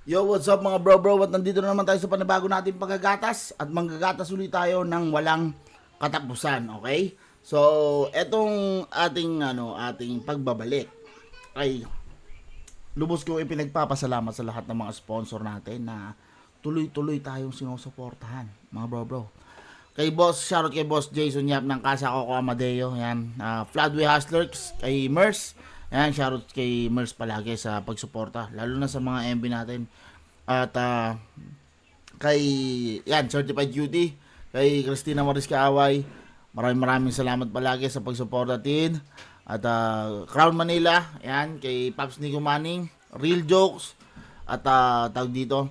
Yo, what's up mga bro? At nandito na naman tayo sa panibago natin paggagatas. At manggagatas ulit tayo ng walang katapusan, okay? So, etong ating pagbabalik ay lubos ko ipinagpapasalamat sa lahat ng mga sponsor natin na tuloy-tuloy tayong sinusuportahan, mga bro. Kay boss, shoutout kay boss Jason Yap ng Casa Coco Amadeo, yan. Floodway Hustlers, kay Mers, yan, shoutout kay Mers palagi sa pagsuporta, lalo na sa mga MB natin. At kay, yan, Certified Duty, kay Christina Maris Kaaway, maraming salamat palagi sa pagsuporta tin. At Crown Manila, yan, kay Paps Nico Manning, Real Jokes, at tawag dito,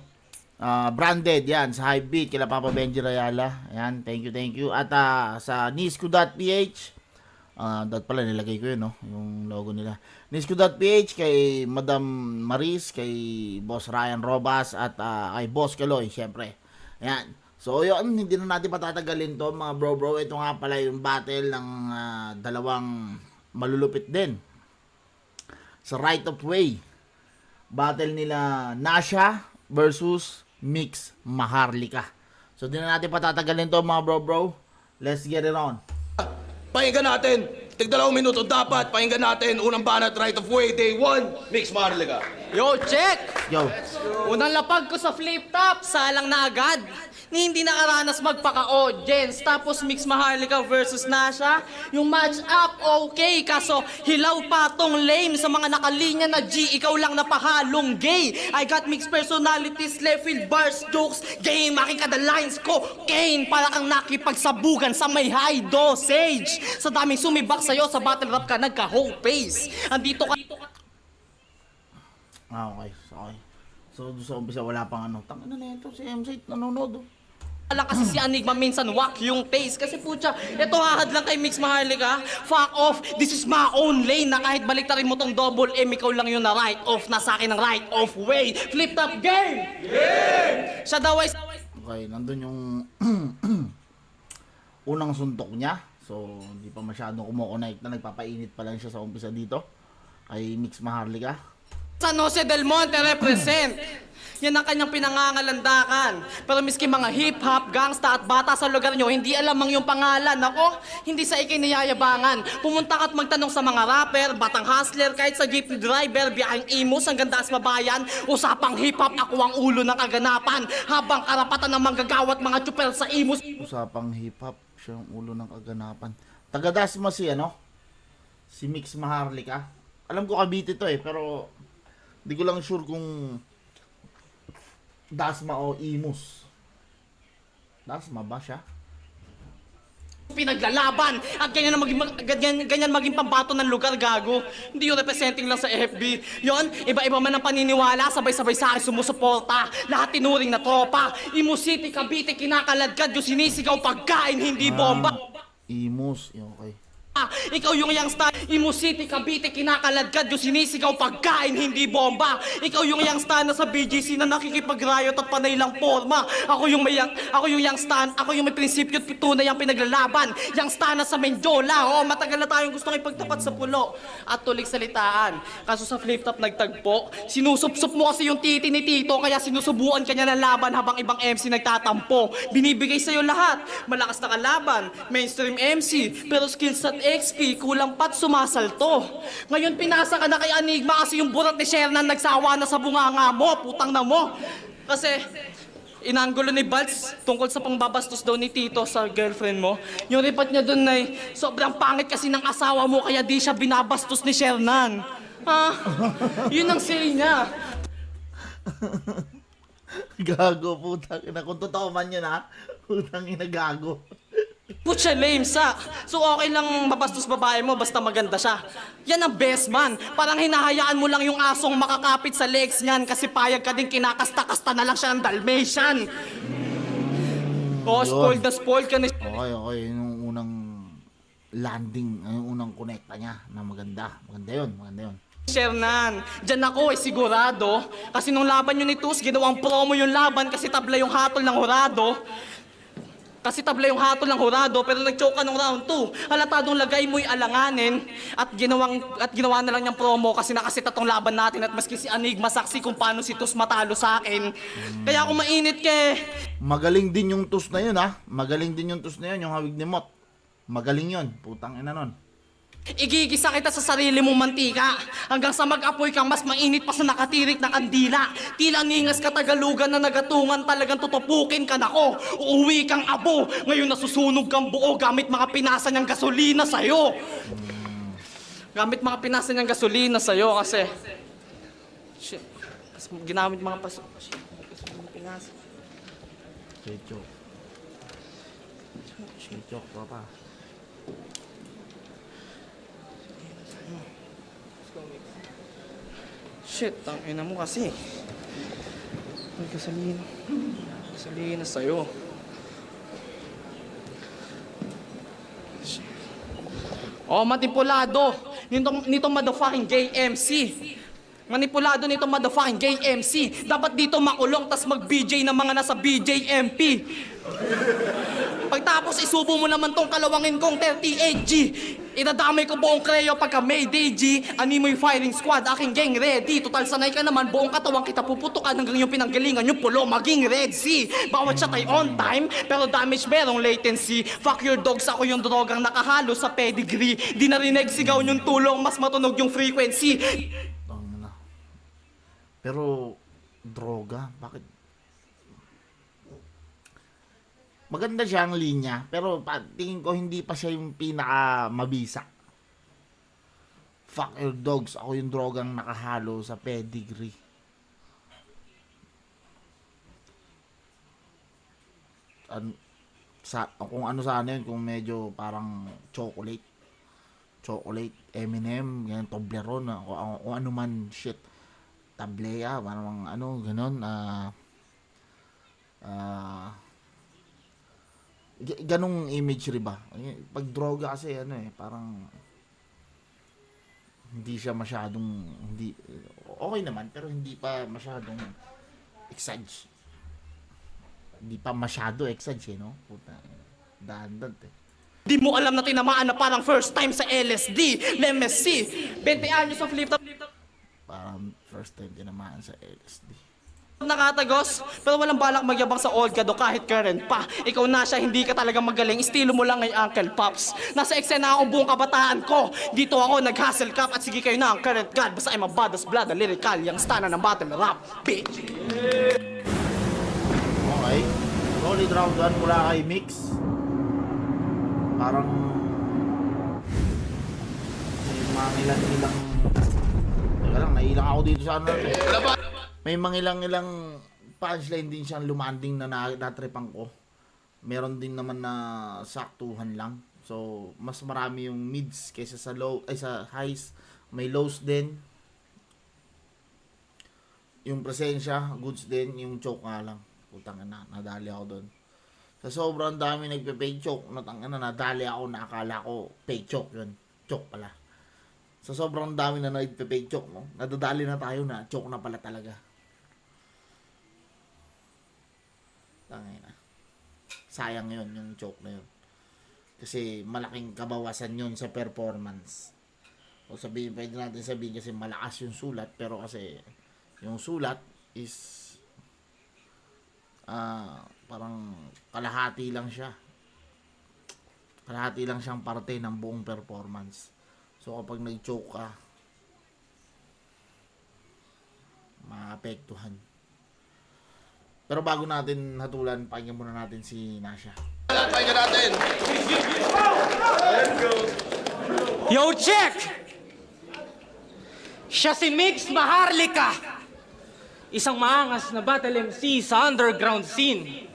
Branded, yan, sa High Beat, kila Papa Benji Rayala, yan, thank you. At sa Nisco.ph, dot pala nilagay ko yun, no, yung logo nila. Nisco.ph, kay Madam Maris, kay Boss Ryan Robas, at kay Boss Kaloy, syempre. Yan. So, yun, hindi na natin patatagalin to, mga bro. Ito nga pala yung battle ng dalawang malulupit din sa Right of Way. Battle nila Nasha versus Mix Maharlika. So, di na natin patatagalin to, mga bro. Let's get it on. Pakinggan natin. Tig 2 minuto dapat. Pakinggan natin. Unang banat, Right of Way, Day 1. Mix Maharlika. Yo, check! Yo. Unang lapag ko sa flip top, salang na agad. Ni hindi nakaranas magpaka-audience. Tapos Mix Maharlika versus Nasha. Yung match up, okay. Kaso hilaw pa tong lame sa mga nakalinya na G. Ikaw lang napahalong gay. I got mixed personalities, left field bars, jokes, game. Aking kada lines ko, Kane. Para kang nakipagsabugan sa may high dosage. Sa daming sumibak sa'yo, sa battle rap ka nagka-home pace. Andito ka... Okay. So, doon sa umpisa wala pang ano. Tangina na ito, si MC nanonood. lang kasi si Enigma minsan wak yung taste. Kasi putya, ito hahad lang kay Mix Maharlika. Fuck off, this is my own lane na kahit baliktarin mo tong double M, ikaw lang yun na right off. Na sa akin ang right off way. Flip top game! Game! Siya daw ay... Okay, nandun yung unang suntok niya. So, hindi pa masyadong kumukonect na nagpapainit pa lang siya sa umpisa dito. Kay Mix Maharlika. San Jose del Monte represent. Yan ang kanyang pinangangalandakan. Pero miski mga hip-hop, gangsta at bata sa lugar nyo, hindi alam ang yung pangalan. Ako, hindi sa ikiniyayabangan. Pumunta ka at magtanong sa mga rapper, batang hustler, kahit sa jeepney driver, biyaheng imus, ang ganda as mabayan. Usapang hip-hop, ako ang ulo ng kaganapan. Habang karapatan ng manggagawat mga chupel sa imus. Usapang hip-hop, siya ang ulo ng kaganapan. Taga-Dasma si Mix Maharlika. Alam ko Cavite to pero di ko lang sure kung Dasma o Imus. Dasma ba siya? Pinaglalaban at ganyan maging pambato ng lugar, gago. Hindi yung representing lang sa FB. Yon, iba-iba man ang paniniwala, sabay-sabay sa akin sumusuporta. Lahat tinuring na tropa. Imus City, Cavite, kinakaladkad yung sinisigaw pagkain, hindi bomba. Imus, okay. Ikaw yung youngster, Imus City, Cavite, kinakaladkad yung sinisigaw pagkain, hindi bomba. Ikaw yung youngster na sa BGC na nakikipag-riot at panay lang forma. Ako yung youngster, ako yung may prinsipyo at tunay ang pinaglalaban. Youngster na sa Menjola, matagal na tayong gustong ipagtapat sa pulo at tulig salitaan. Kaso sa flip top nagtagpo, sinusupsup mo kasi yung titi ni Tito, kaya sinusubuan kanya ng laban habang ibang MC nagtatampo. Binibigay sa'yo lahat, malakas na kalaban, mainstream MC, pero skills at XP, kulang pat sumasalto. Ngayon pinasa ka na kay Enigma kasi yung burat ni Shernan nagsawa na sa bunganga mo, putang na mo. Kasi inanggulo ni Baltz tungkol sa pangbabastos daw ni Tito sa girlfriend mo. Yung report niya dun ay sobrang pangit kasi ng asawa mo kaya di siya binabastos ni Shernan. Yun ang say niya. Gago, putang ina. Kung totoo man yun putang ina, gago. Putya lame sa. So okay lang mabastos babae mo basta maganda siya. Yan ang best man. Parang hinahayaan mo lang yung asong makakapit sa legs niyan kasi payag ka din kinakasta-kasta na lang siya ng Dalmatian. Spoiled ka na. Okay. Yung unang landing, yung unang connecta niya na maganda. Maganda yun. Shernan, dyan ako sigurado. Kasi nung laban yun ni Tus, ginawang promo yung laban kasi tabla yung hatol ng hurado. Kasi tabla yung hatol ng hurado pero nag-choke ka nung round 2. Halatadong lagay mo'y alanganin at ginawa na lang niyang promo kasi nakasit tong laban natin at maski si Enigma saksi kung paano si Tus matalo sa akin. Kaya kung mainit ke, Magaling din yung tus na yun, ha? Magaling din yung tus na yun, yung hawig ni Mot. Magaling yun. Putang ina nun. igigisa kita sa sarili mong mantika hanggang sa mag-apoy kang mas mainit pa sa nakatirik na kandila. Tila ningas katagalugan na nagatungan talagang tutupukin ka nako. Uuwi kang abo, ngayon nasusunog kang buo gamit mga pinasa niyang gasolina sa'yo. Gamit mga pinasa niyang gasolina sa'yo kasi... Shit. Ginamit mga pinasa. Chechok. Chechok, papa. Shit, tangina mo kasi. May gasolina. Gasolina sa'yo. Oh, manipulado. Nito motherfucking gay MC. Manipulado nito motherfucking gay MC. Dapat dito makulong tas mag-BJ ng mga nasa BJMP. Pagtapos isubo mo naman tong kalawangin kong 38G. Idadamay ko buong kreyo pagka Mayday G. Animoy firing squad, aking gang ready. Total sanay ka naman, buong katawan kita puputukan hanggang yung pinanggalingan yung pulo maging Red Sea. Bawat shot ay on time, pero damage merong latency. Fuck your dogs, ako yung drogang nakahalo sa pedigree. Di narinig sigaw yung tulong, mas matunog yung frequency. Tangina. Pero, droga, bakit? Maganda siyang linya, pero tingin ko hindi pa siya yung pinaka mabisa. Fuck your dogs, ako yung drogang nakahalo sa pedigree. Kung ano sana yun, kung medyo parang chocolate, M&M, ganyan, Toblerone, kung ano man, shit, tablea, parang ano, ganon, ganong imagery ba? Pag droga kasi ano parang hindi siya masyadong okay naman pero hindi pa masyadong exage. Hindi pa masyado exage no? Puta. Dahan-dahan Di mo alam na tinamaan na parang first time sa LSD, MSC. 20 anyos sa flip-top. parang first time tinamaan sa LSD. Nakatagos, pero walang balak magyabang sa old ka do kahit current pa. Ikaw na siya, hindi ka talaga magaling. Estilo mo lang ngay Uncle Pops. Nasa eksena ako buong kabataan ko. Dito ako nag-hustle cap at sige kayo na ang current god. Basta I'm a badass blood, a lyrical, yung stana ng battle rap, bitch. Okay. Solid round 1 mula kay Mix. Parang may mga ilang teka lang, nailang ako dito sa ano. May mga ilang punchline din siyang lumanding na natripan ko. Meron din naman na saktuhan lang. So, mas marami yung mids kaysa sa low, ay sa highs. May lows din. Yung presensya, goods din. Yung choke nga lang. Putang na, nadali ako doon. Sa sobrang dami nagpe-fake choke, nadali ako na akala ko fake choke yun. Choke pala. Sa sobrang dami na nagpe-fake choke, no? Nadadali na tayo na choke na pala talaga. Tangina. Sayang yun, yung choke na yun. Kasi malaking kabawasan yun sa performance. O sabihin, pwede natin sabihin kasi malakas yung sulat, pero kasi yung sulat is parang kalahati lang siya. Kalahati lang siyang parte ng buong performance. So kapag nag-choke ka, maapektuhan. Pero bago natin hatulan, pakinggan muna natin si Nasha. Pakinggan natin. Yo, check! Siya si Mix Maharlika. Isang maangas na battle MC sa underground scene.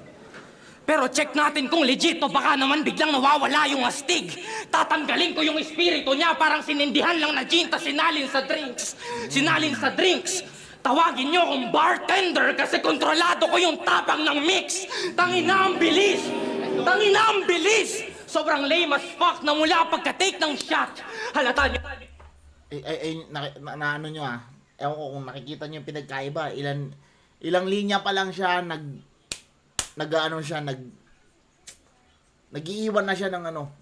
Pero check natin kung legit o baka naman biglang nawawala yung astig. Tatanggalin ko yung espiritu niya parang sinindihan lang na gin tas sinalin sa drinks. Sinalin sa drinks. Tawagin niyo akong bartender kasi kontrolado ko yung tapang ng Mix. Tangina ang bilis! Tangina ang bilis! Sobrang lame as fuck na mula pagka-take ng shot. Halata niyo. Ano nyo ewan ko kung nakikita nyo yung pinagkaiba, ilang linya pa lang siya, Nag-iiwan na siya ng ano,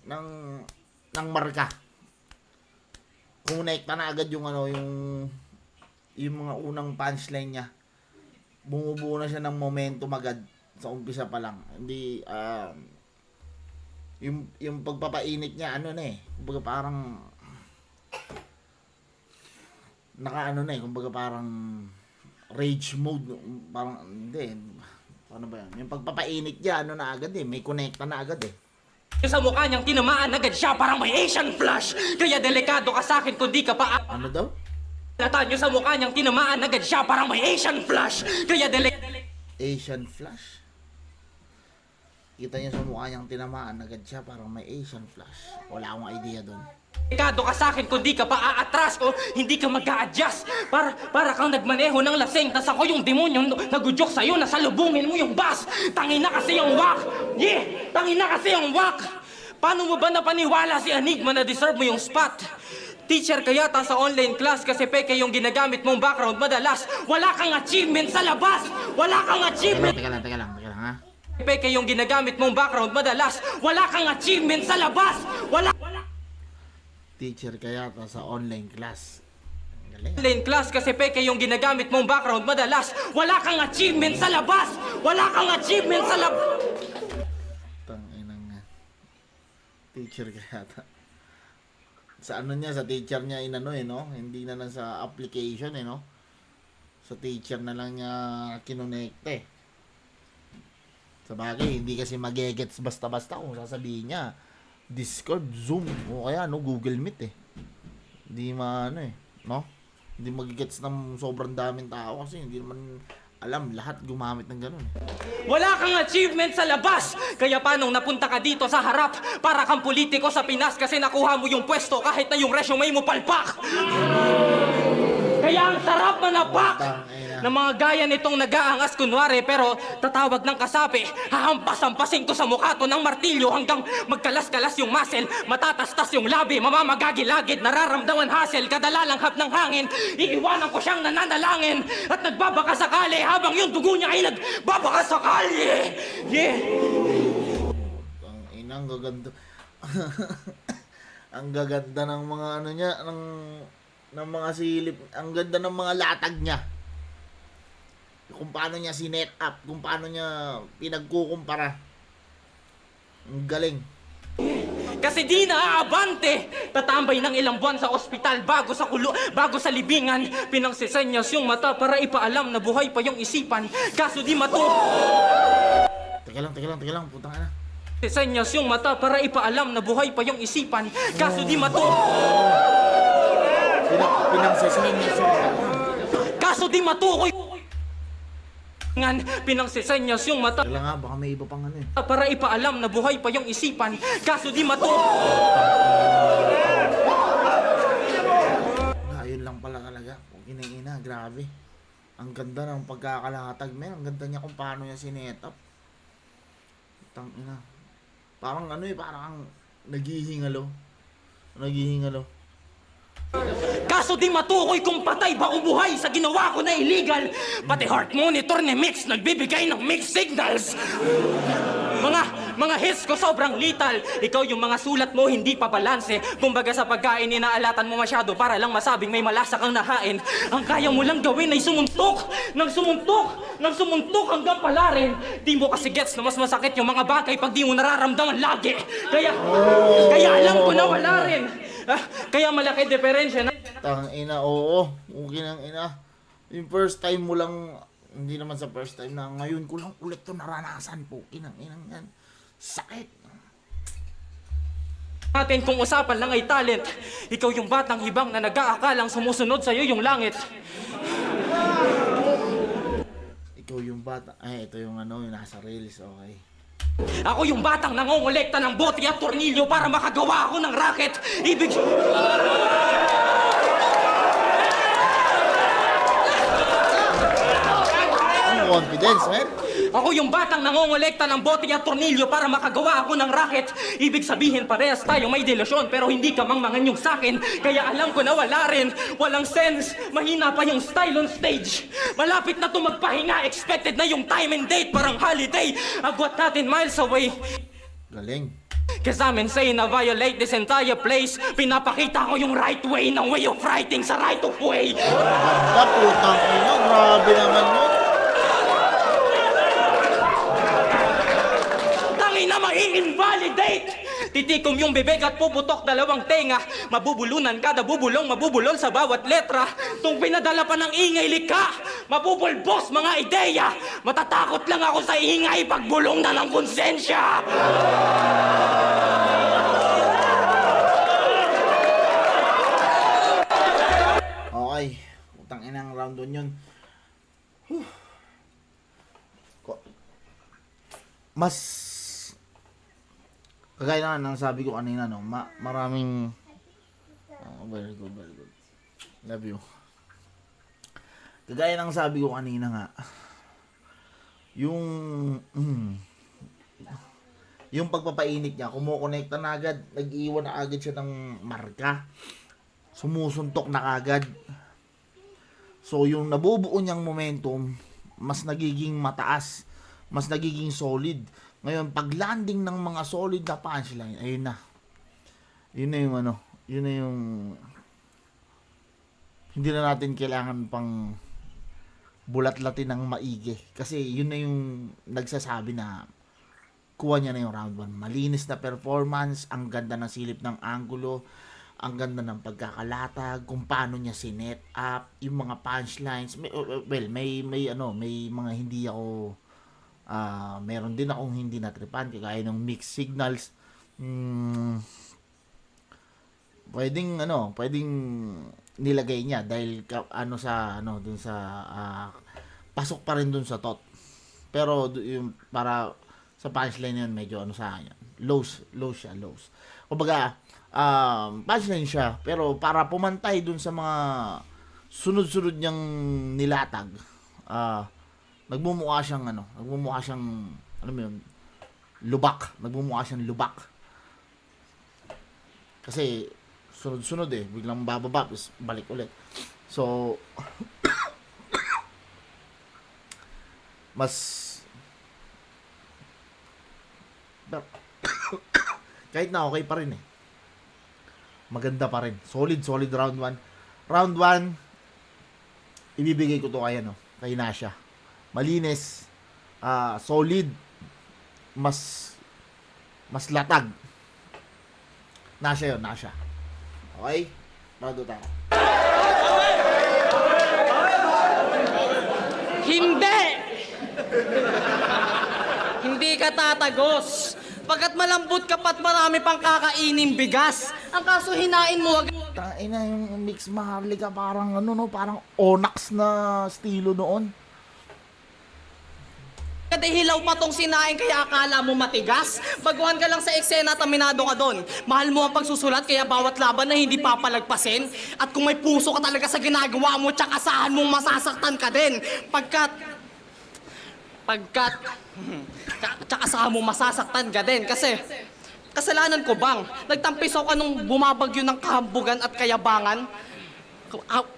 ng marka. Connecta na agad yung ano, yung mga unang punchline niya. Bumubuo na siya ng momentum agad sa umpisa pa lang. Hindi yung pagpapainit niya ano na eh. Kumbaga parang naka kumbaga parang rage mode, parang hindi. Paano ba yan? Yung pagpapainit niya ano na agad eh, may connecta na agad eh. Sa mukha niyang tinamaan agad siya parang may Asian flush. Kaya delikado ka sa akin kung di ka pa Ano daw? alatan niyo sa mukha niyang tinamaan agad siya parang may Asian flush. Kaya Asian flash. Kita niyo sa mukha niyang tinamaan agad siya, parang may Asian flash. Wala akong idea doon. delikado ka sa akin kung di ka pa aatras o hindi ka mag-a-adjust. Para kang nagmaneho ng lasing, tas ako yung demonyo nagudyok sa'yo, nasalubungin mo yung bus. Tangina kasi yung wak. Yeah! Tangina kasi yung wak. Paano mo ba napaniwala si Enigma na deserve mo yung spot? Teacher ka yata sa online class kasi peke yung ginagamit mong background madalas. Wala kang achievement sa labas! Wala kang achievement! Teka lang ha. Peke yung ginagamit mong background madalas. Wala kang achievement sa labas! Wala! Teacher ka yata sa online class. Ang galing. Online class kasi peke yung ginagamit mong background madalas. Wala kang achievement sa labas! Wala kang achievement sa labas! Tanginang nga. Teacher ka yata. Sa ano niya, sa teacher niya inano no? Hindi na lang sa application no? Sa teacher na lang niya kinonekte. Sa bagay, hindi kasi magegets basta-basta kung sasabihin niya Discord, Zoom, o kaya Google Meet Hindi no? Hindi magigets ng sobrang daming tao kasi hindi naman alam lahat gumamit ng ganun Wala kang achievement sa labas! Kaya paano napunta ka dito sa harap? Para kang politiko sa Pinas kasi nakuha mo yung pwesto kahit na yung resume mo palpak! Kaya ang sarap manapak ng mga gaya nitong nag-aangas kunwari pero tatawag ng kasapi. Hahampas-hampasin ko sa mukha to ng martilyo hanggang magkalas-kalas yung muscle, matatastas yung labi, mamamagagi-lagid, nararamdaman hassle, kadalalanghap ng hangin. Iiwanan ko siyang nananalangin at nagbabaka sakali habang yung dugo niya ay nagbabaka sakali. Yeah! Ang inang gaganda. Ang gaganda ng mga ano niya, ng mga silip, ang ganda ng mga latag niya. Kung paano niya sinet up, kung paano niya pinagkukumpara. Ang galing. Kasi di naaabante. Tatambay ng ilang buwan sa ospital bago sa libingan. Pinangsisenyas yung mata para ipaalam na buhay pa yung isipan. Kaso di Teka lang, putang ina. Sisenyas yung mata para ipaalam na buhay pa yung isipan. Kaso di Pinangsisenyas yung mata. Kaso di matukoy. Pinangsisenyas yung mata Teka lang nga, baka may iba pang ano para ipaalam na buhay pa yung isipan. Kaso di Ayun lang pala talaga. Ina, grabe. Ang ganda ng pagkakalatag, men. Ang ganda niya kung paano niya sinet up. Tang ina. Parang parang naghihingalo. Kaso di matukoy kung patay ba o buhay sa ginawa ko na illegal. Pati heart monitor ni Mix nagbibigay ng mixed signals. Mga hits ko sobrang lethal. Ikaw yung mga sulat mo hindi pa balanse. Kumbaga sa pagkain inaalatan mo masyado para lang masabing may malasa kang nahain. Ang kaya mo lang gawin ay sumuntok hanggang palarin. Di mo kasi gets na mas masakit yung mga bagay pag di mo nararamdaman lagi. Kaya alam ko na wala rin. Kaya malaki diferensya na. Tang ina, oo. Okay nang ina. Yung first time mo lang, hindi naman sa first time na ngayon ko lang ulit to naranasan po. Inang yan. Sakit. Natin kung usapan lang ay talent. Ikaw yung batang hibang na nag-aakalang sumusunod sa'yo yung langit. Ikaw yung bata. Ay, ito yung yung nasa reels, okay. Ako yung batang nangongolekta ng bote at tornilyo para makagawa ako ng racket. Ang confidence, man. Ako yung batang nangongolekta ng bote at tornilyo para makagawa ako ng racket. Ibig sabihin parehas tayo may delusyon pero hindi ka mangmangan yung sakin. Kaya alam ko na wala rin. Walang sense. Mahina pa yung style on stage. Malapit na to magpahinga. Expected na yung time and date. Parang holiday. Agwat natin miles away. Galing. Cause I'm insane, I violate this entire place. Pinapakita ko yung right way ng way of writing sa right of way. Ganda, putang ina. Grabe naman yun. Tangina, mai-invalidate! Titikom yung bibig at puputok dalawang tenga. Mabubulunan kada bubulong, mabubulol sa bawat letra. Tung pinadala pa ng ingay lika, mabubulbos mga ideya. Matatakot lang ako sa ingay pagbulong na ng konsensya. Okay. Putang inang round 1 yun. Mas kagaya na ng sabi ko kanina, no, maraming very good, very good. Love you. Kagaya ng sabi ko kanina nga, yung pagpapainit niya, kumukonekta na agad, nag-iwan na agad siya ng marka, sumusuntok na agad. So yung nabubuo niyang momentum, mas nagiging mataas, mas nagiging solid. Ngayon, pag landing ng mga solid na punchline, ayun na. Yun na yung yun na yung hindi na natin kailangan pang bulat-latin ng maigi. Kasi yun na yung nagsasabi na kuha niya na yung round 1. Malinis na performance, ang ganda ng silip ng angulo, ang ganda ng pagkakalatag, kung paano niya sinet up, yung mga punchlines. May mga hindi ako meron din akong hindi natripan kagaya ng mixed signals. Pwedeng nilagay niya dahil dun sa pasok pa rin dun sa tot. Pero yung para sa punchline yun medyo sa kanya. Lows. Kumbaga punchline siya pero para pumantay dun sa mga sunod-sunod niyang nilatag, nagmumukha siyang lubak. Kasi sunod-sunod biglang bababa, tapos balik ulit. So mas kahit na okay pa rin maganda pa rin. Solid round 1. Round 1 ibibigay ko to kay Nasha. Malinis, solid, mas latag. Nasha. Okay? Round 2 tayo. Hindi! Hindi ka tatagos. Pagkat malambot ka pa't marami pang kakainin bigas. Ang kaso hinain mo agad. Ina yung mix maharlika parang parang Onyx na estilo noon. Kada hilaw pa tong sinain kaya akala mo matigas. Baguhan ka lang sa eksena at aminado ka doon. Mahal mo ang pagsusulat kaya bawat laban na hindi papalagpasin. At kung may puso ka talaga sa ginagawa mo, tsaka saan mong masasaktan ka din. Tsaka saan mong masasaktan ka din. Kasi kasalanan ko bang? Nagtampisaw ka nung bumabagyo ng kahambugan at kayabangan?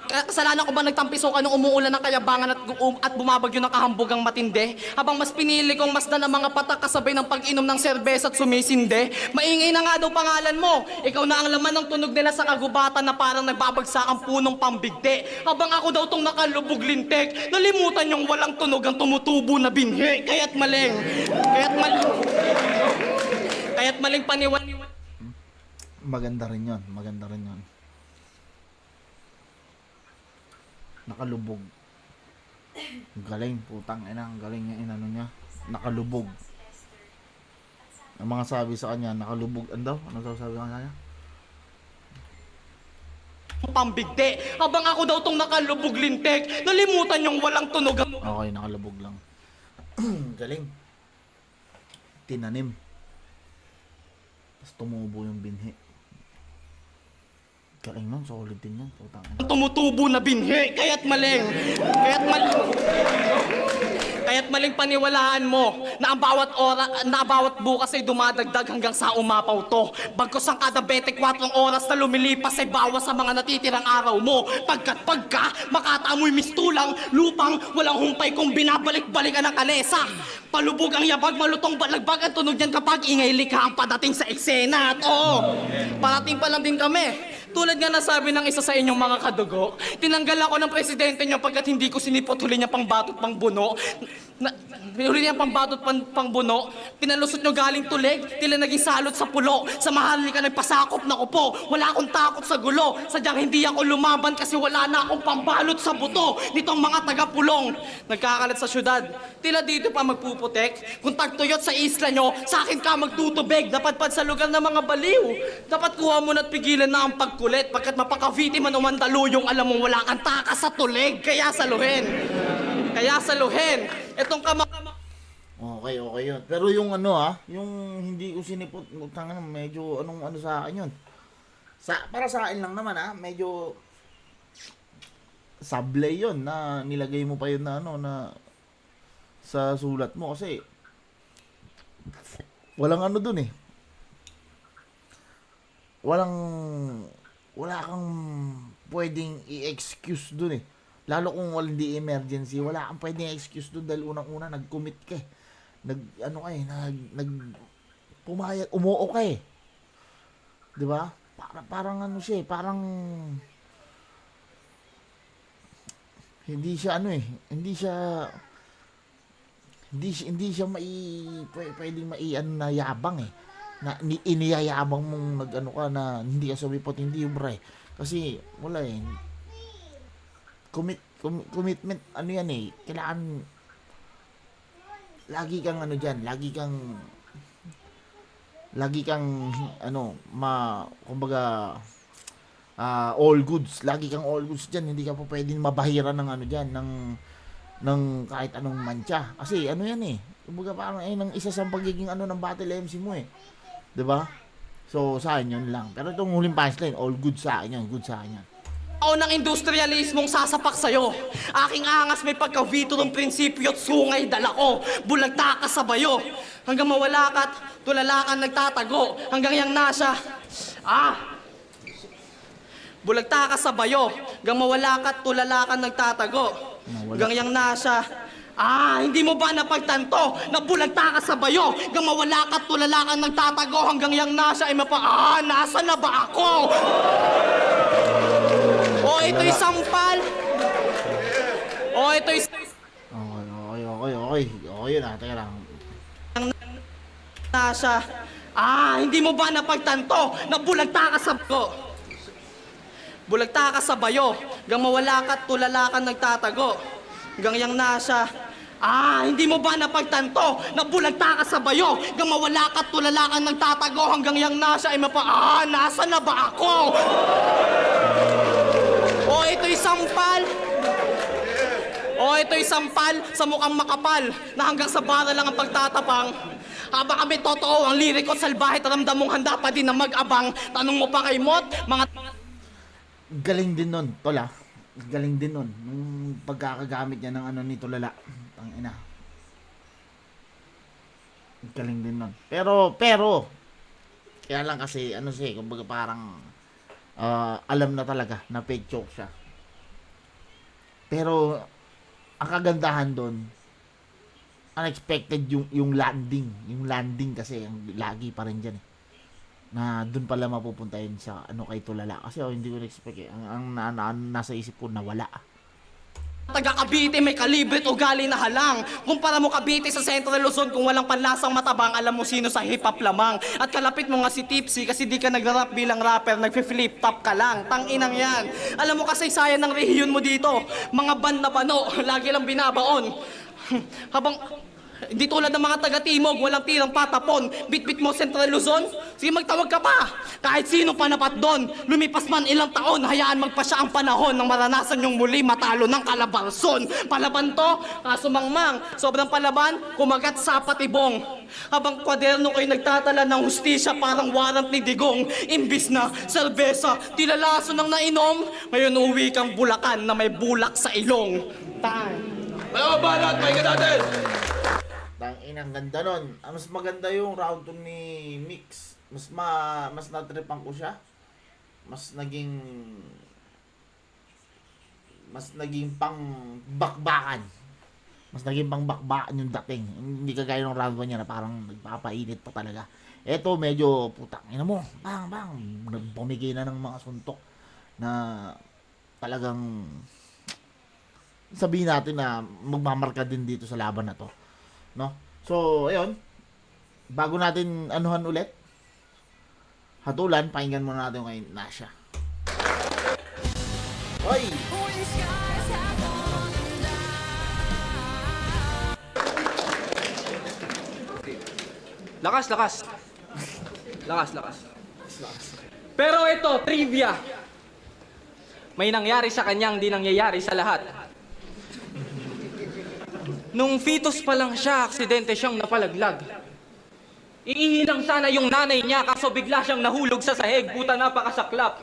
Kasalanan ko ba nagtampisaw ka nung umuulan ng kayabangan at bumabagyo ng kahambugang matindi? Habang mas pinili kong masdan ang mga patak kasabay ng pag-inom ng serbesa at sumisinde? Maingay na nga daw pangalan mo. Ikaw na ang laman ng tunog nila sa kagubatan na parang nagbabagsak ang punong pambigti. Habang ako daw tong nakalubog lintek, nalimutan yung walang tunog ang tumutubo na binhi. Kaya't maling paniwaniwan. Maganda rin yun. Nakalubog. Galing, putang ina, ang galing niya niya. Nakalubog. Ang mga sabi sa kanya, nakalubog. Ano sabi sa kanya? Pambigti. Habang ako daw tong nakalubog lintek, nalimutan yung walang tunog. Okay, nakalubog lang. Galing. Tinanim. Tapos tumubo yung binhi. Galing nun, solid din yan. Putang ina. Tumutubo na binhi. Kaya't Kaya't maling paniwalaan mo na ang bawat bukas ay dumadagdag hanggang sa umapaw to. Bagkos ang kada 24 oras na lumilipas ay bawas sa mga natitirang araw mo. Pagka makataamoy mistulang, lupang, walang humpay kung binabalik-balikan ng kalesa. Palubog ang yabag, malutong balagbag ang tunog niyan kapag ingay likha ang padating sa eksena. At oo, parating pa lang din kami. Tulad nga nasabi ng isa sa inyong mga kadugo, tinanggal ako ng presidente niyo pagkat hindi ko sinipot huli niya pang batot pang buno. Huli niya pang batot pang buno, pinalusot niyo galing tulig, tila naging salot sa pulo. Sa mahal ka nagpasakop na upo, wala akong takot sa gulo. Sadyang hindi ako lumaban kasi wala na akong pambalot sa buto nitong mga taga-pulong. Nagkakalat sa syudad, tila dito pa magpuputek. Kung tagtuyot sa isla nyo, sa akin ka magtutubig. Napadpad sa lugar ng mga baliw. Dapat kuha mo na't pigilan na ang pagkulit. Pagkat mapaka-Viti man o Mandaluyong, alam mo wala kang takas sa tulig. Kaya saluhin. Itong Okay, okay yun. Pero yung yung hindi ko sinipot, tangan medyo ano sa akin yun. Para sa akin lang naman medyo sablay yun na nilagay mo pa yun na na sa sulat mo kasi walang dun eh. Wala kang pwedeng i-excuse dun eh. Lalo kung hindi emergency, wala kang pwedeng i-excuse dun dahil unang-una nag-commit ka eh. Pumayag, umuo ka eh. 'Di ba? Parang siya, parang hindi siya pwedeng na yabang eh. Na iniyayabang mong na hindi ka sumipot, hindi ubre. Kasi wala eh. Commitment yan eh. Kailangan lagi kang kumbaga all goods. Lagi kang all goods diyan. Hindi ka po pwedeng mabahiran ng diyan ng kahit anong mantsa. Kasi yan eh. Kumbaga parang ng isa sa pagiging ng battle MC mo eh. 'Di ba? So sa akin yun lang. Pero itong huling punchline, all good sa akin yun. Good sa akin yan. Ako ng industrialismong sasapak sa'yo. Aking angas may pagka-Vito ng prinsipyo at sungay dala ko. Bulagta ka sa bayo. Hanggang mawala ka't tulala ka nagtatago. Hanggang yang nasa... Bulagta ka sa bayo. Hanggang mawala ka't tulala ka nagtatago. Hanggang yang nasa... hindi mo ba napagtanto na bulagta ka sa bayo? Hanggang mawala ka't tulala ka nagtatago. Hanggang yang nasa ay nasa na ba ako? Ito'y sampal. Ito'y... Okay yun teka lang. Nasa... hindi mo ba napagtanto na bulagta ka sa bayo? Bulagta ka sa bayo. Hanggang mawala ka't tulala ka nagtatago. Hanggang yang nasa... hindi mo ba napagtanto na bulagta ka sa bayo? Hanggang mawala ka't tulala ka nagtatago. Hanggang yang nasa ay nasa na ba ako? Ito'y sampal. Ito'y sampal sa mukhang makapal na hanggang sa bara lang ang pagtatapang. Habang kami totoo ang liriko at salbahe, ramdam mong handa pa din na mag-abang. Tanong mo pa kay Mot, mga... Galing din nun, Tola. Galing din nun. Nung pagkakagamit niya ng ni Tulala. Tangina. Galing din nun. Pero, kaya lang kasi, kumbaga parang, alam na talaga na fake joke siya. Pero ang kagandahan doon, unexpected yung landing. Yung landing kasi ang lagi pa rin diyan eh. Na doon pala mapupunta yun sa kay Tulala. Kasi hindi ko expect eh. Ang nasa isip ko nawala. Taga Cavite may kalibre o ugali na halang. Kumpara mo Cavite sa Central Luzon kung walang panlasang matabang, alam mo sino sa hip-hop lamang. At kalapit mo nga si Tipsy kasi di ka nagra-rap bilang rapper, nagfi-flip top ka lang. Tanginang yan. Alam mo kasi sayang ng rehiyon mo dito. Mga band na bano, lagi lang binabaon. Habang Hindi tulad ng mga taga-timog, walang tirang patapon. Bit-bit mo Central Luzon? Sige, magtawag ka pa. Kahit sino panapat doon. Lumipas man ilang taon, hayaan magpasya ang panahon nang maranasan yung muli matalo ng Calabarzon. Palaban to, sumangmang. Sobrang palaban, kumagat sa patibong. Habang kwaderno ko'y nagtatala ng hustisya parang warrant ni Digong. Imbis na serbesa, tilalaso ng nainom. Ngayon uwi kang Bulacan na may bulak sa ilong. Tay. Dalawang banat, pakinggan natin. Inang ganda nun. Mas maganda yung round 2 ni Mix. Mas natripan ko siya. Mas naging pang bakbakan. Mas naging pang bakbakan yung dating. Hindi kagaya ng round 1 niya na parang nagpapainit pa talaga. Eto medyo putang ina mo. Bang bang. Pumigay na ng mga suntok na talagang sabihin natin na magmamarka din dito sa laban na to. No? So, ayun. Bago natin anuhan ulit, hatulan, pakinggan muna natin kay Nasha. Hoy! Lakas, lakas. Lakas, lakas. Pero ito, trivia. May nangyari sa kanyang di nangyayari sa lahat. Nung fetus pa lang siya, aksidente siyang napalaglag. Iihilang sana yung nanay niya kaso bigla siyang nahulog sa sahig. Puta, napakasaklap.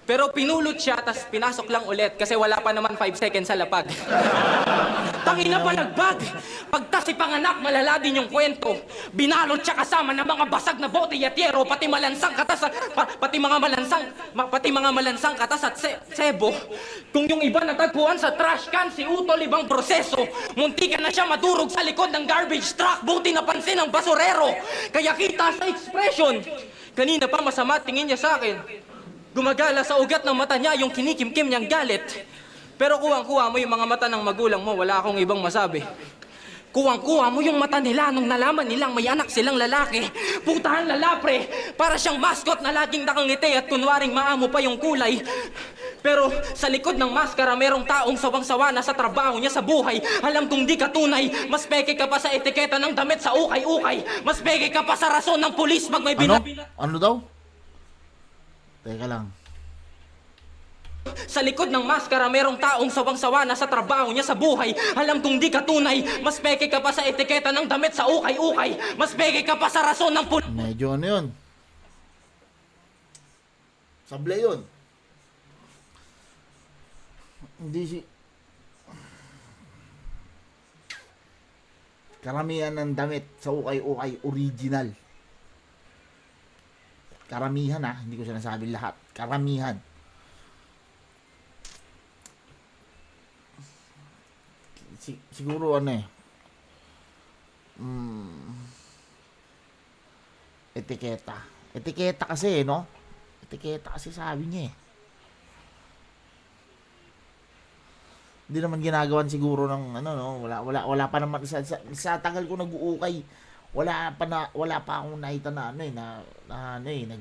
Pero pinulot siya, tas pinasok lang ulit kasi wala pa naman 5 seconds sa lapag. Tangina palagbag! Pagtas ipanganak, malala din yung kwento. Binalot siya kasama ng mga basag na bote yatyero, pati malansang katas at pati mga malansang katas at sebo. Kung yung iba natagpuan sa trash can, si Utol ibang proseso. Muntikan na siya madurog sa likod ng garbage truck, buti napansin ng basurero. Kaya kita sa expression. Kanina pa masama tingin niya sa akin. Gumagala sa ugat ng mata niya yung kinikimkim niyang galit. Pero kuwang-kuha mo yung mga mata ng magulang mo, wala akong ibang masabi. Kuwang-kuha mo yung mata nila nung nalaman nilang may anak silang lalaki. Putahan lalapre, para siyang mascot na laging nakangiti at kunwaring maamo pa yung kulay. Pero sa likod ng maskara merong taong sawang-sawa na sa trabaho niya sa buhay. Alam kong di ka tunay, mas peke ka pa sa etiketa ng damit sa ukay-ukay. Mas peke ka pa sa rason ng pulis pag may binabina. Ano daw? Teka lang. Sa likod ng maskara, merong taong sawang-sawa na sa trabaho niya sa buhay. Alam kong di ka tunay, mas peke ka pa sa etiketa ng damit sa ukay-ukay. Mas peke ka pa sa rason ng Medyo ano yun? Sablay yun. Hindi si... Karamihan ng damit sa ukay-ukay original. Karamihan hindi ko sinasabi lahat. Karamihan. Siguro etiketa. Etiketa kasi, no? Etiketa kasi sabi niya Hindi naman ginagawan siguro ng wala pa naman sa tagal ko nag-uukay. Wala pa akong nakita na na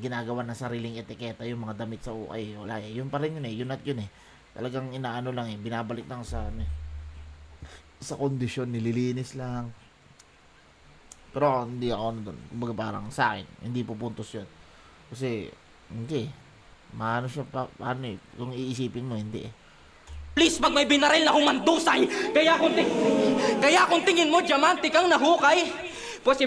ginagawa ng sariling etiketa yung mga damit sa ukay. Wala Yun pa rin yun yun at yun Talagang inaano lang binabalik lang sa sa kondisyon, nililinis lang. Pero hindi ako doon. Kumbaga parang sa akin, hindi pupuntos yun. Kasi hindi maano siya kung iisipin mo hindi Please, pag may binaril na humandusay, kaya kung tingin mo diamante kang nahukay, pues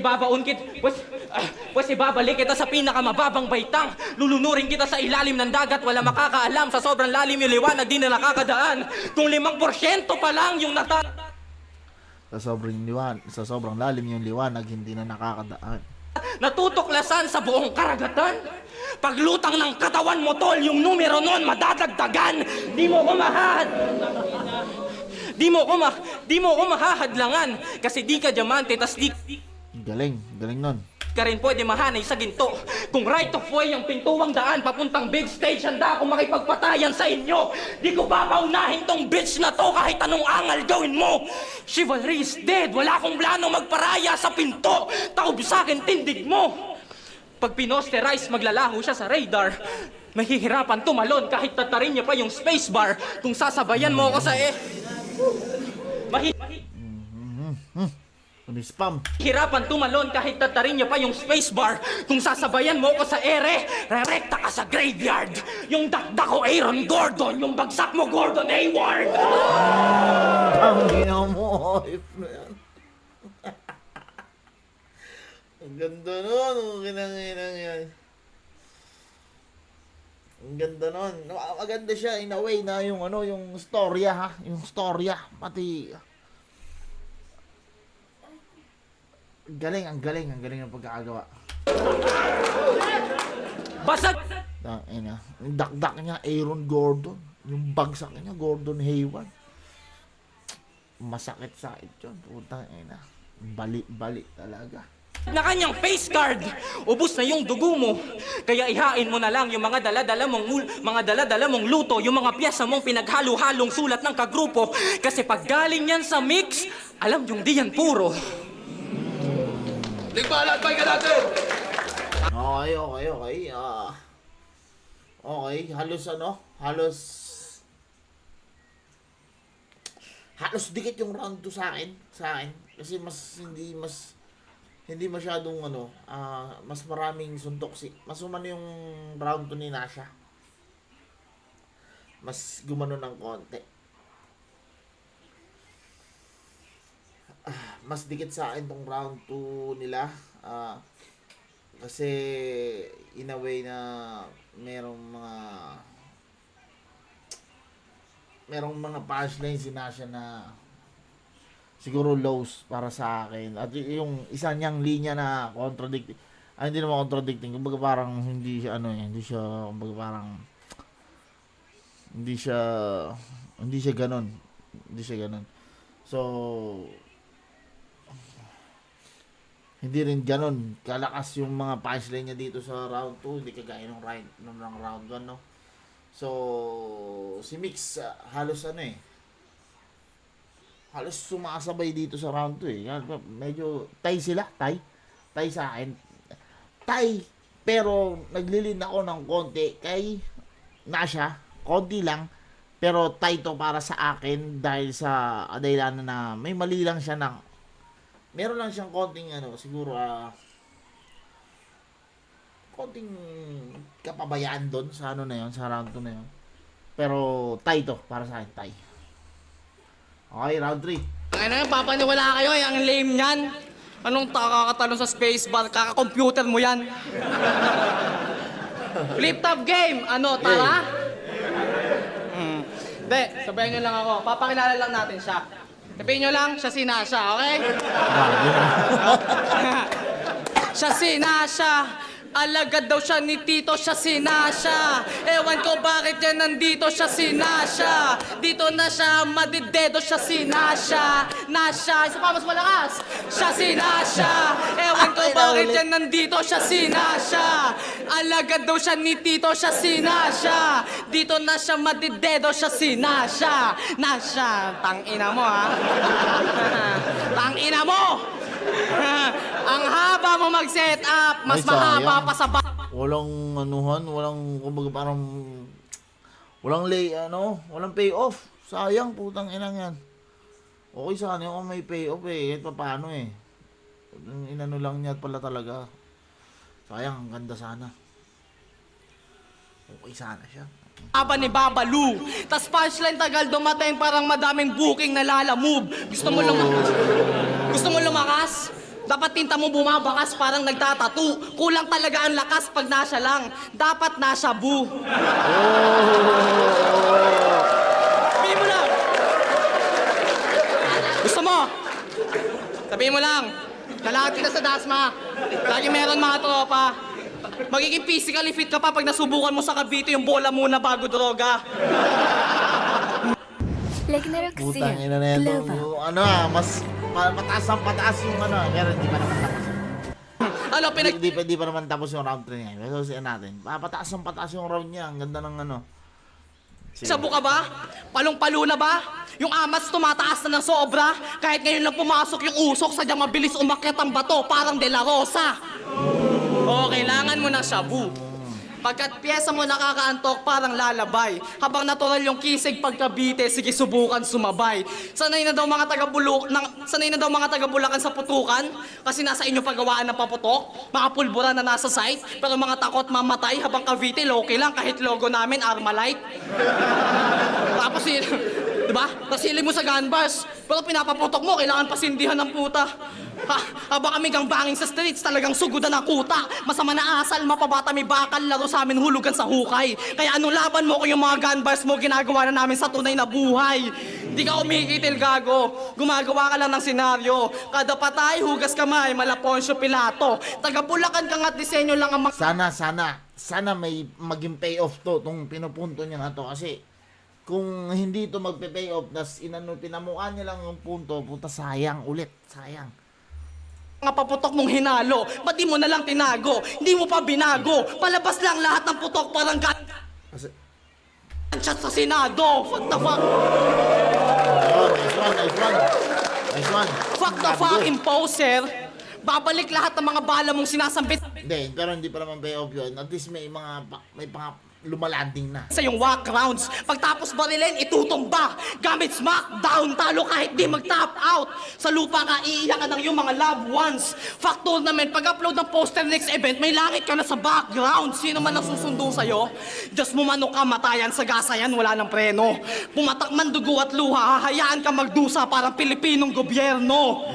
ibabalik kita sa pinakamababang baitang. Lulunurin kita sa ilalim ng dagat, wala makakaalam. Sa sobrang lalim yung liwanag, di na nakakadaan. Kung 5% pa lang yung sa sobrang lalim yung liwanag, hindi na nakakadaan. Natutuklasan sa buong karagatan. Paglutang ng katawan mo, tol, yung numero nun madadagdagan. Di mo ko mahahadlangan kasi di ka diamante, tas di Galing nun. ka rin pwede mahanay sa ginto. Kung right of way ang pintuang daan papuntang big stage, handa akong makipagpatayan sa inyo. Di ko papaunahin tong bitch na to kahit anong angal gawin mo. Chivalry is dead. Wala akong plano magparaya sa pinto. Taob sa akin, tindig mo. Pag pinosterize, maglalaho siya sa radar. Mahihirapan tumalon kahit tatarin niya pa yung spacebar. Kung sasabayan mo ako sa Spam. Hirapan tumalon kahit tatarin niya pa yung spacebar. Kung sasabayan mo ko sa ere, rerekta ka sa graveyard. Yung dakdak ko Aaron Gordon, yung bagsak mo Gordon Hayward. Ang ginawa mo, Ang ganda nun, kinanginang yan. Ang ganda nun. Maganda siya in a way na yung storya Yung storya, pati Ang galing ng pagkakagawa. Basag! Ina, yung dakdak niya, Aaron Gordon. Yung bagsak niya, Gordon Hayward. Masakit yun. Putang ina. Bali talaga. Na kanyang face card. Ubus na yung dugo mo. Kaya ihain mo na lang yung mga dala-dala mong luto, yung mga piyesa mong pinaghalo-halong sulat ng kagrupo. Kasi pag galing yan sa mix, alam yung di yan puro. Ligbalat, pahinga natin! Okay. Okay, halos dikit yung round 2 sa akin. Kasi hindi masyadong mas maraming suntok mas umano yung round 2 ni Nasha. Mas gumano ng konti. Mas dikit sa akin tong round 2 nila. Kasi in a way na merong mga punchline si Nasha na siguro lows para sa akin. At yung isa niyang linya na contradicting. Hindi naman contradicting. Kumbaga parang hindi siya ganon. So, hindi rin ganon kalakas yung mga punchline niya dito sa round 2. Hindi kagaya nung round 1, no? So, si Mix, halos sumasabay dito sa round 2 eh. Medyo tie sila, tie sa akin. Tie, pero naglilin ako ng konti kay Nasha, konti lang. Pero tie to para sa akin dahil sa dahilan na may mali lang siya meron lang siyang konting siguro konting kapabayaan doon sa sa round 2 na yun. Pero tie to para sa akin, tie. Okay, round 3. Ano yung papaniwala kayo? Ang lame niyan. Anong kakakatalon sa spacebar? Kaka-computer mo yan. Flip top game. Tara? Hindi, sabayan nyo lang ako. Papakilala lang natin siya. Sabihin nyo lang, siya si Nasha, okay? Siya si Nasha. Alagad daw siya ni Tito, siya si Nasha. Ewan ko bakit yan nandito, siya si Nasha. Dito na siya, madidedo, siya si Nasha. Nasha, isa pa mas malakas. Siya si Nasha. Ewan ko bakit yan nandito, siya si Nasha. Alagad daw siya ni Tito, siya si Nasha. Dito na siya, madidedo, siya si Nasha. Nasha, tangina mo ha. Tangina mo! Ang haba mo mag-set up, mas Ay, sayang. mahaba pa sa Walang kumbaga parang walang payoff. Sayang, putang inang yan. Okay sana kung may payoff kahit pa paano Inano lang niya pala talaga. Sayang, ang ganda sana. Okay sana siya. haba ni Babalu. Tas punchline tagal dumating, parang madaming booking na lalamove. Gusto mo lumakas? Dapat tinta mo bumabakas parang nagtatatu. Kulang talaga ang lakas pag nasa lang. Dapat nasa bu. Sabihin mo lang. Gusto mo? Sabihin mo lang. Lalakad kita sa Dasma. Lagi meron mga tropa. Magiging physically fit ka pa pag nasubukan mo sa Cavite yung bola muna bago droga. Putang ina na yan. Mataas yung pero hindi pa naman tapos. Hindi pa naman tapos yung round 3 niya. So, siya natin. Pataas yung round niya. Ang ganda ng Sabu ka ba? Palong-palo na ba? Yung amats tumataas na ng sobra? Kahit ngayon lang pumasok yung usok, sadyang mabilis umakyat ang bato, parang De La Rosa. O, kailangan mo ng shabu. Pagkat pyesa mo nakakaantok, parang lalabay. Habang natural yung kisig pagkabite, sige subukan sumabay. Sanay na daw mga taga Bulacan sa putukan, kasi nasa inyo paggawaan ng paputok. Mga pulbura na nasa site, pero mga takot mamatay habang Cavite, okay lang kahit logo namin Armalite. Diba? Nasili mo sa gun bars, pero pinapaputok mo, kailangan pasindihan ng puta. Ha, habang kami gangbanging sa streets, talagang sugudan ng kuta. Masama na asal, mapabata may bakal, laro sa amin hulugan sa hukay. Kaya anong laban mo kung yung mga gun bars mo ginagawa na namin sa tunay na buhay? Di ka umikitil, gago. Gumagawa ka lang ng senaryo. Kada patay, hugas kamay, mala Poncio Pilato. Taga-Bulacan ka nga't disenyo lang ang Sana may maging payoff to, tong pinupunto niya na to. Kasi, kung hindi to magpe-pay off, tas pinamukan niya lang yung punto, puta, sayang ulit, sayang. mga paputok mong hinalo. Ba't di mo na lang tinago? Hindi mo pa binago. Palabas lang lahat ng putok parang Kasi, gunshot sa Senado. Fuck the fuck. nice one. Fuck the fucking poser. Babalik lahat ng mga bala mong sinasambit Hindi, pero hindi pa naman pay off yun. At least may mga lumalanding na. sa yung walk rounds. Pagtapos barilin, itutumba. Gamit smackdown, talo kahit di mag-tap out. Sa lupa ka, iiyak ka ng yung mga loved ones. Fuck tournament, pag-upload ng poster next event, may langit ka na sa background. Sino man ang susundo sa'yo? Diyos mo manok ka, matayan sa gasayan, wala ng preno. Pumatak man dugo at luha, hahayaan ka magdusa parang Pilipinong gobyerno.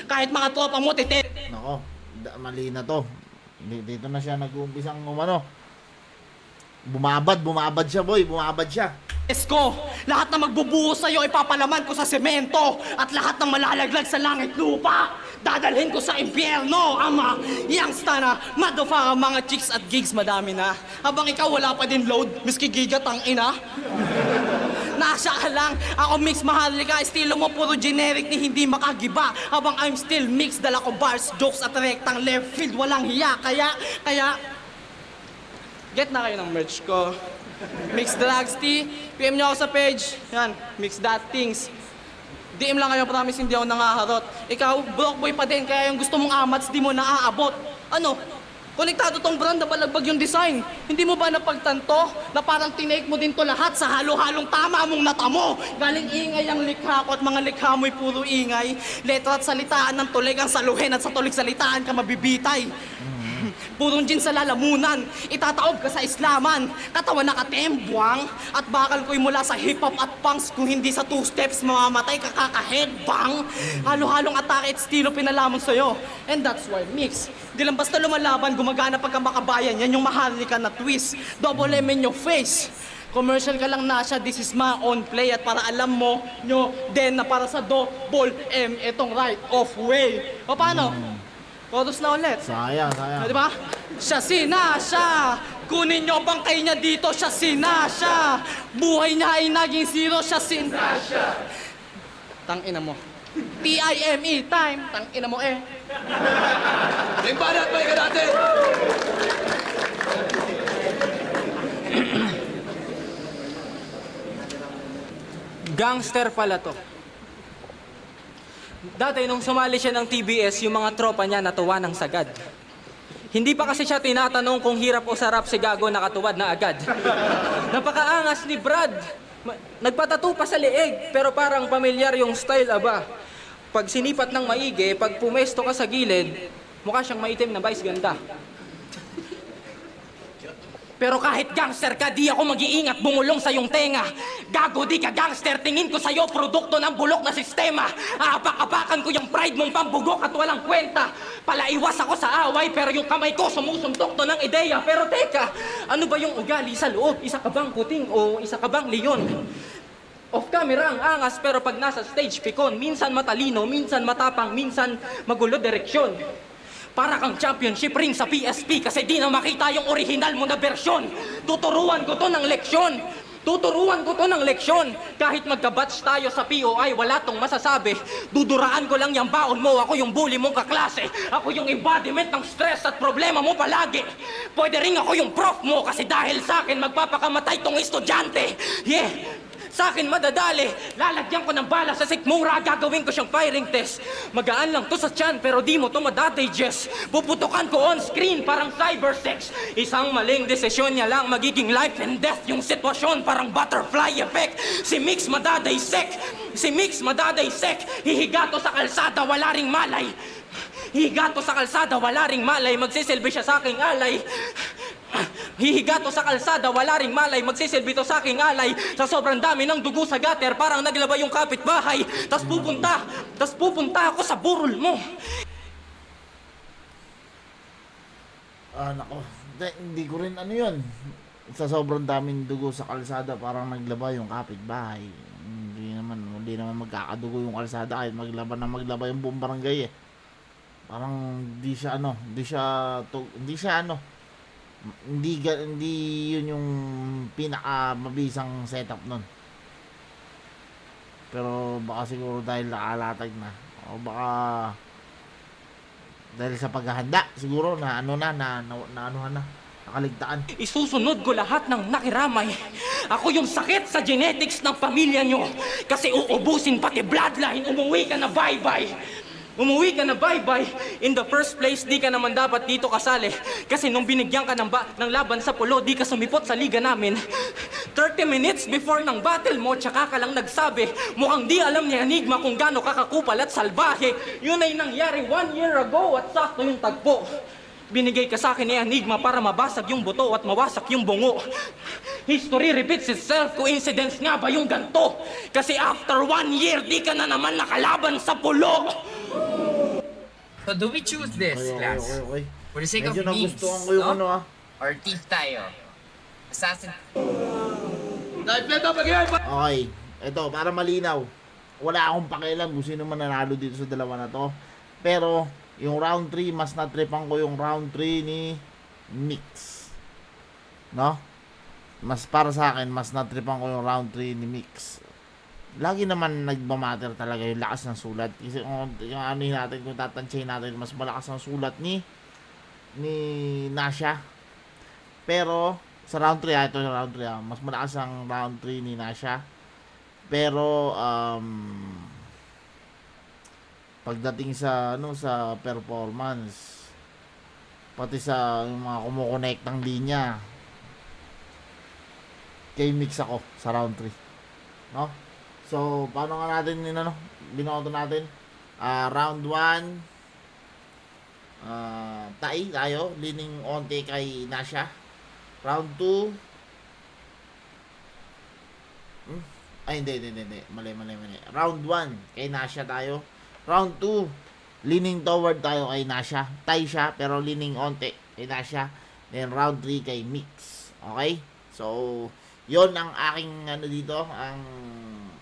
Kahit mga tropa mo, Nako, mali na to. Dito na siya nag-uumpisang Bumabad siya, boy. Bumabad siya. Esko, lahat na magbubuhos sa'yo ipapalaman ko sa semento at lahat ng malalaglag sa langit lupa dadalhin ko sa impyerno, ama. Youngsta na, madofa ang mga chicks at gigs madami na. Habang ikaw wala pa din load, miski gigat ang ina. Nasa ka lang, ako mix mahalika, estilo mo puro generic ni hindi makagiba. Habang I'm still mix, dala ko bars, jokes at rektang left field, walang hiya. Kaya, get na kayo ng merch ko. Mix Drugs Tea, PM nyo ako sa page. Yan, Mix That Things. DM lang kayo, promise hindi ako nangaharot. Ikaw, broke boy pa din, kaya yung gusto mong amats, di mo naaabot. Ano? Konektado tong brand na balagbag yung design. Hindi mo ba napagtanto na parang tinake mo din to lahat sa halo-halong tama mong natamo? Galing ingay ang likha ko at mga likha mo'y puro ingay. Letra at salitaan ng tulig ang saluhin at sa tulig salitaan ka mabibitay. Purong gin sa lalamunan, itataob ka sa islaman, katawan nakatembwang, at bakal ko'y mula sa hip-hop at punks, kung hindi sa two steps mamamatay ka kaka-headbang. Halo-halong atake at estilo pinalamon sa'yo. And that's why mix. Di lang basta lumalaban, gumagana pagka makabayan, yan yung maharlika na twist. Double M in your face. Commercial ka lang na siya, this is my own play. At para alam mo nyo din na para sa double M, itong right of way. O paano? Chorus na ulit. Sayang. Di ba? Siya sinasya. Kunin niyo ang bangkay niya dito. Siya sinasya. Buhay niya ay naging zero. Siya sinasya. Tangina mo. T-I-M-E, time. Tangina mo eh. Ring banat, pahinga natin! Gangster pala to. Dati nung sumali siya ng TBS, yung mga tropa niya natuwa ng sagad. Hindi pa kasi siya tinatanong kung hirap o sarap, si Gago nakatuwad na agad. Napakaangas ni Brad. Nagpatato pa sa leeg, pero parang pamilyar yung style, aba. Pag sinipat ng maigi, pag pumesto ka sa gilid, mukha siyang maitim na vice ganda. Pero kahit gangster ka, di ako mag-iingat bumulong sa iyong tenga. Gago, di ka gangster, tingin ko sa'yo produkto ng bulok na sistema. Aapak-apakan ko yung pride mong pambugok at walang kwenta. Palaiwas ako sa away, pero yung kamay ko sumusuntok to ng ideya. Pero teka, ano ba yung ugali sa loob? Isa ka bang puting o isa ka bang leon? Off camera ang angas, pero pag nasa stage pikon, minsan matalino, minsan matapang, minsan magulo direksyon. Para kang championship ring sa PSP kasi di na makita yung original mo na bersyon. Tuturuan ko to ng leksyon. Kahit magka-batch tayo sa POI, wala tong masasabi. Duduraan ko lang yung baon mo. Ako yung bully mong kaklase. Ako yung embodiment ng stress at problema mo palagi. Pwede rin ako yung prof mo kasi dahil sa akin magpapakamatay tong estudyante. Yeah! Sa akin madadali, lalagyan ko ng bala sa sikmura, gagawin ko siyang firing test. Magaan lang to sa tiyan, pero di mo to madadigest. Puputukan ko on screen, parang cybersex. Isang maling desisyon niya lang, magiging life and death yung sitwasyon, parang butterfly effect. Si Mix madadaysek, hihiga to sa kalsada, wala ring malay. Magsisilbi siya sa aking alay. Hihiga to sa kalsada, wala ring malay, magsisilbi to sa aking alay. Sa sobrang dami ng dugo sa gutter, parang naglaba yung kapitbahay. Tas pupunta ako sa burol mo. Nako, hindi ko rin ano yun. Sa sobrang daming dugo sa kalsada, parang naglaba yung kapitbahay. Hindi naman magkakadugo yung kalsada kahit maglaba yung buong barangay eh. Parang hindi yun yung pinaka mabisang setup nun. Pero baka siguro dahil nakalatag na, o baka dahil sa paghahanda siguro na nakaligtaan. Isusunod ko lahat ng nakiramay. Ako yung sakit sa genetics ng pamilya nyo. Kasi uubusin pati bloodline. Umuwi ka na bye-bye. In the first place, di ka naman dapat dito kasali. Kasi nung binigyan ka ng laban sa polo, di ka sumipot sa liga namin. 30 minutes before ng battle mo, tsaka ka lang nagsabi, mukhang di alam ni Enigma kung gaano kakakupal at salbahe. Yun ay nangyari 1 year ago at sakto yung tagpo. Binigay ka sa akin ni Enigma para mabasag yung buto at mawasak yung bungo. History repeats itself. Coincidence nga ba yung ganto? Kasi after 1 year, di ka na naman nakalaban sa pulo. So do we choose this, class? Okay. For the sake Medyo of memes, nagustuhan ko yung no? ano Or thief tayo? Assassin. Okay, ito para malinaw. Wala akong pakialam kung sino man nanalo dito sa dalawa na to. Pero yung round 3, mas natripan ko yung round 3 ni Mix. No? Mas para sa akin, mas natripan ko yung round 3 ni Mix. Lagi naman nagmamatter talaga yung lakas ng sulat. Kasi yung ano natin, kung tatansyahin natin, mas malakas ang sulat ni Nasha. Pero sa round 3, ito yung round 3, mas malakas ang round 3 ni Nasha. Pero pagdating sa sa performance, pati sa yung mga kumukonect ng linya, kay Mix ako sa round 3, no? So paano nga natin binoto natin? Round 1, tie tayo, leaning onte kay Nasha. Round 2, hindi, mali. Round 1 kay Nasha tayo. Round 2, leaning toward tayo kay Nasha. Tie siya, pero leaning onte kay Nasha. Then round 3 kay Mix. Okay? So, yon ang aking dito, ang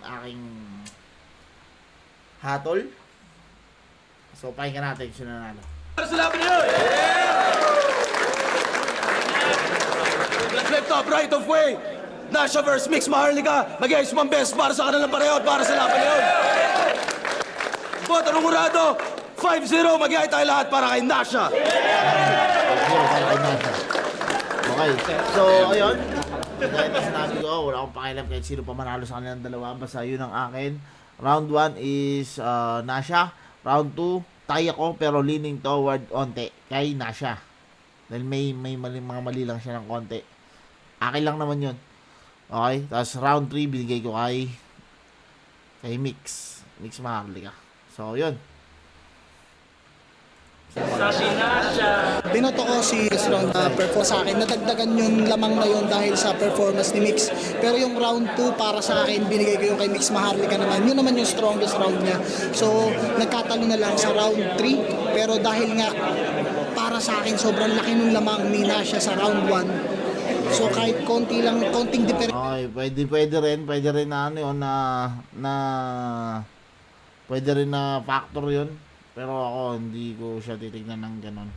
aking hatol. So, pakinggan natin kung sino nanalo. Flip top, right of way. Nasha versus Mix Maharlika. Mag-iayos mo ang best para sa kanilang pareho at para sa laban na yun. Boto ng Murado, 5-0. Mag-iay tayo lahat para kay Nasha. Okay. So, ayun. Dahil sinabi ko, wala akong pakialam kahit sino pa manalo sa kanilang dalawa. Basta yun ang akin. Round 1 is Nasha. Round 2, tie ako pero leaning toward onte kay Nasha. Dahil may mga mali lang siya ng konti. Akin lang naman yun. Okay. Tapos round 3, binigay ko kay Mix Maharlika. So, yun. Binoto ko si round perform sa akin. Nadagdagan yung lamang na yun dahil sa performance ni Mix. Pero yung round 2 para sa akin, binigay ko yung kay Mix Maharlika naman. Yun naman yung strongest round niya. So, nagkatalo na lang sa round 3. Pero dahil nga, para sa akin, sobrang laki nung lamang ni Nasha sa round 1. So, kahit konting difference. Okay, pwede rin na pwede rin na factor yun. Pero ako, hindi ko siya titignan ng ganon.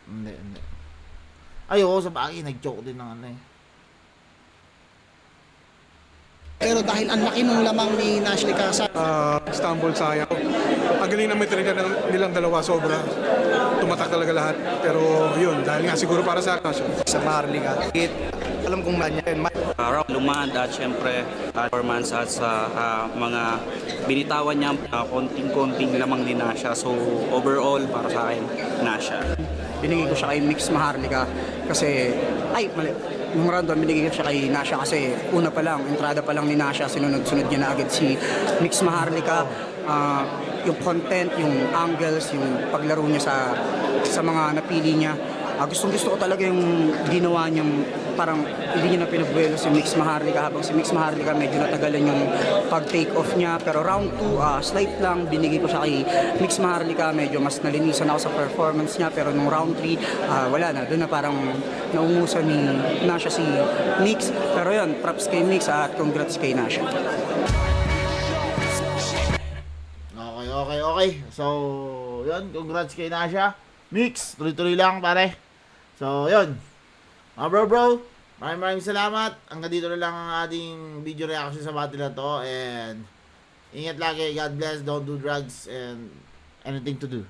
Hindi. Ayoko sa bagay, nag-choke din ng Pero dahil ang laki nung lamang ni Nashley Casa. Istanbul, sayang. Ang galing ng metrika nilang dalawa, sobra. Tumatak talaga lahat. Pero yun, dahil nga siguro para sa akin. Sa Maharlika. Alam kong man yan. Lumad at syempre performance at sa mga binitawan niya konting-konting lamang din Nasha. So overall para sa akin Nasha. Binigay ko siya kay Mix Maharlika kasi yung round 1 binigay ko siya kay Nasha kasi una pa lang, entrada pa lang ni Nasha, sunod niya na agad si Mix Maharlika. Yung content, yung angles, yung paglaro niya sa mga napili niya, Gustong-gusto ko talaga yung ginawa niyang parang hindi niya na pinabuelo si Mix Maharlika habang si Mix Maharlika medyo natagalan yung pag-take off niya. Pero round 2, slight lang, binigay ko siya kay Mix Maharlika. Medyo mas nalinisan ako sa performance niya. Pero nung round 3, wala na. Doon na parang naungusan na siya si Mix. Pero yun, props kay Mix at congrats kay Nasha. Okay. So, yun. Congrats kay Nasha. Mix, tuloy-tuloy lang, pare. So, yun. Bro. Maraming salamat. Hanggang dito na lang ang ating video reaction sa battle na to. And, ingat lagi. God bless. Don't do drugs and anything to do.